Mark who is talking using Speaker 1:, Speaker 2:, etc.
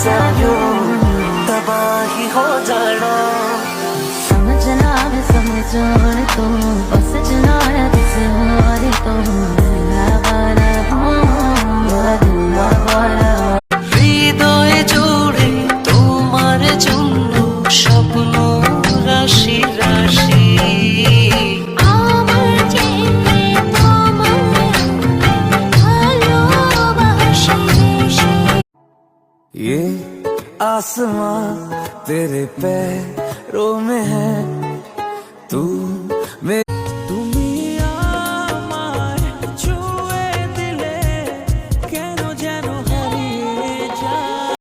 Speaker 1: जायो तबाही हो जाना।
Speaker 2: समझना मैं समझो तो बस जना किसी और तो आवारा आवारा
Speaker 1: হৃদয়ে জুড়ে তোমার জন্য স্বপ্ন রাশি রাশি।
Speaker 2: আমার জেনে তোমার ভালোবাসি বেশি।
Speaker 1: ये आसमां तेरे पैरों में है, तू